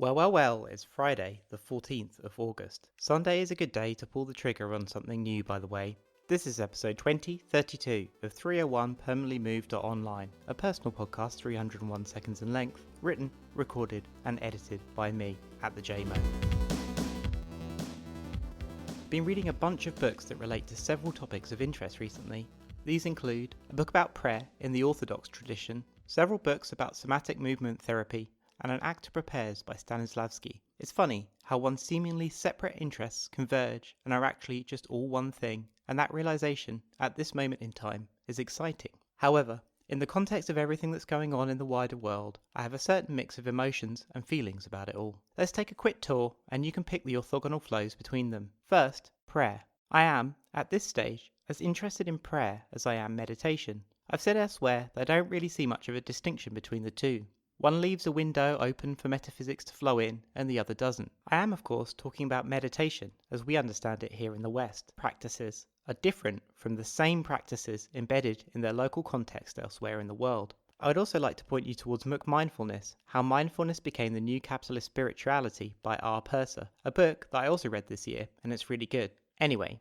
Well, it's Friday, the 14th of August. Sunday is a good day to pull the trigger on something new, by the way. This is episode 2032 of 301 Permanently Moved Online, a personal podcast 301 seconds in length, written, recorded, and edited by me, at the JMO. Been reading a bunch of books that relate to several topics of interest recently. These include a book about prayer in the Orthodox tradition, several books about somatic movement therapy, and An Actor Prepares by Stanislavski. It's funny how one's seemingly separate interests converge and are actually just all one thing, and that realization, at this moment in time, is exciting. However, in the context of everything that's going on in the wider world, I have a certain mix of emotions and feelings about it all. Let's take a quick tour, and you can pick the orthogonal flows between them. First, prayer. I am, at this stage, as interested in prayer as I am meditation. I've said elsewhere that I don't really see much of a distinction between the two. One leaves a window open for metaphysics to flow in, and the other doesn't. I am, of course, talking about meditation, as we understand it here in the West. Practices are different from the same practices embedded in their local context elsewhere in the world. I would also like to point you towards McMindfulness, How Mindfulness Became the New Capitalist Spirituality by R. Purser, a book that I also read this year, and it's really good. Anyway,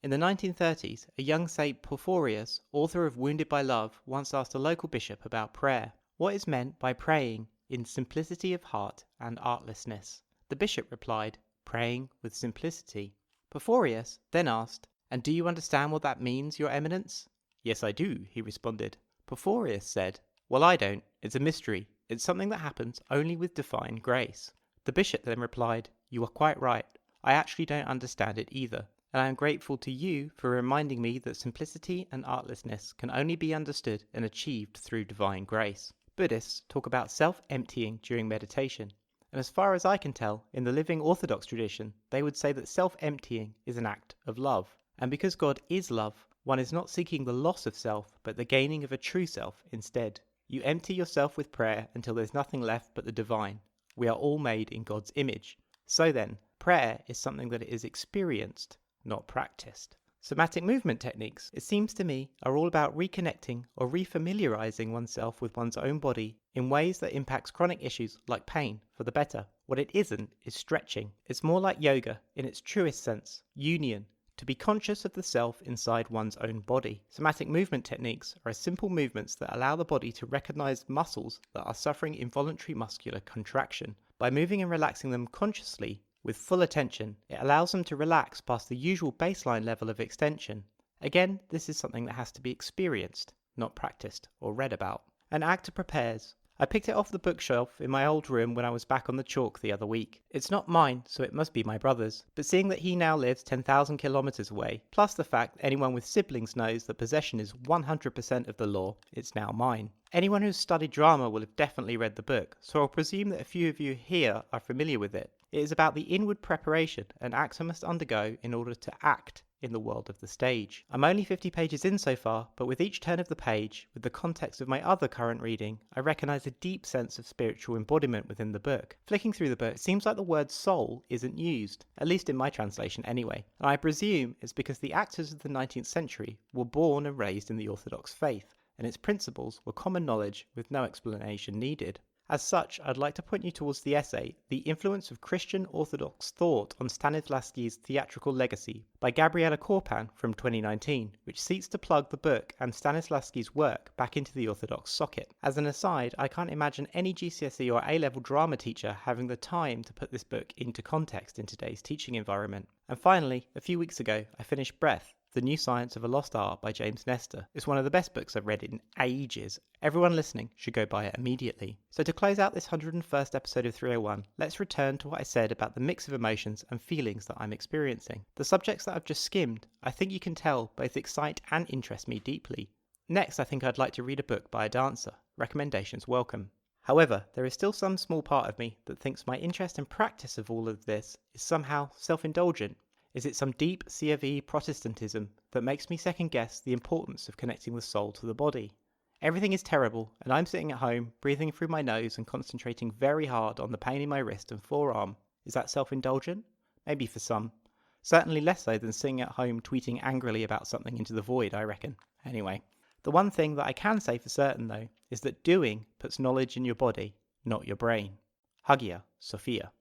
in the 1930s, a young Saint Porphyrius, author of Wounded by Love, once asked a local bishop about prayer. What is meant by praying in simplicity of heart and artlessness? The bishop replied, praying with simplicity. Porphyrius then asked, and do you understand what that means, your eminence? Yes, I do, he responded. Porphyrius said, well, I don't. It's a mystery. It's something that happens only with divine grace. The bishop then replied, you are quite right. I actually don't understand it either. And I am grateful to you for reminding me that simplicity and artlessness can only be understood and achieved through divine grace. Buddhists talk about self-emptying during meditation, and as far as I can tell, in the living Orthodox tradition, they would say that self-emptying is an act of love. And because God is love, one is not seeking the loss of self, but the gaining of a true self instead. You empty yourself with prayer until there's nothing left but the divine. We are all made in God's image. So then, prayer is something that is experienced, not practiced. Somatic movement techniques, it seems to me, are all about reconnecting or refamiliarizing oneself with one's own body in ways that impacts chronic issues like pain for the better. What it isn't is stretching. It's more like yoga in its truest sense, union, to be conscious of the self inside one's own body. Somatic movement techniques are simple movements that allow the body to recognize muscles that are suffering involuntary muscular contraction. By moving and relaxing them consciously, with full attention, it allows them to relax past the usual baseline level of extension. Again, this is something that has to be experienced, not practiced or read about. An Actor Prepares. I picked it off the bookshelf in my old room when I was back on the chalk the other week. It's not mine, so it must be my brother's, but seeing that he now lives 10,000 kilometers away, plus the fact that anyone with siblings knows that possession is 100% of the law, it's now mine. Anyone who's studied drama will have definitely read the book, so I'll presume that a few of you here are familiar with it. It is about the inward preparation an actor must undergo in order to act in the world of the stage. I'm only 50 pages in so far, but with each turn of the page, with the context of my other current reading, I recognise a deep sense of spiritual embodiment within the book. Flicking through the book, it seems like the word soul isn't used, at least in my translation anyway, and I presume it's because the actors of the 19th century were born and raised in the Orthodox faith, and its principles were common knowledge with no explanation needed. As such, I'd like to point you towards the essay, The Influence of Christian Orthodox Thought on Stanislavski's Theatrical Legacy by Gabriela Korpan from 2019, which seeks to plug the book and Stanislavski's work back into the Orthodox socket. As an aside, I can't imagine any GCSE or A-level drama teacher having the time to put this book into context in today's teaching environment. And finally, a few weeks ago, I finished Breath, The New Science of a Lost Art by James Nestor. It's one of the best books I've read in ages. Everyone listening should go buy it immediately. So to close out this 101st episode of 301, let's return to what I said about the mix of emotions and feelings that I'm experiencing. The subjects that I've just skimmed, I think you can tell, both excite and interest me deeply. Next, I think I'd like to read a book by a dancer. Recommendations welcome. However, there is still some small part of me that thinks my interest and practice of all of this is somehow self-indulgent. Is it some deep C of E Protestantism that makes me second guess the importance of connecting the soul to the body? Everything is terrible, and I'm sitting at home, breathing through my nose and concentrating very hard on the pain in my wrist and forearm. Is that self-indulgent? Maybe for some. Certainly less so than sitting at home tweeting angrily about something into the void, I reckon. Anyway, the one thing that I can say for certain though, is that doing puts knowledge in your body, not your brain. Hagia Sophia.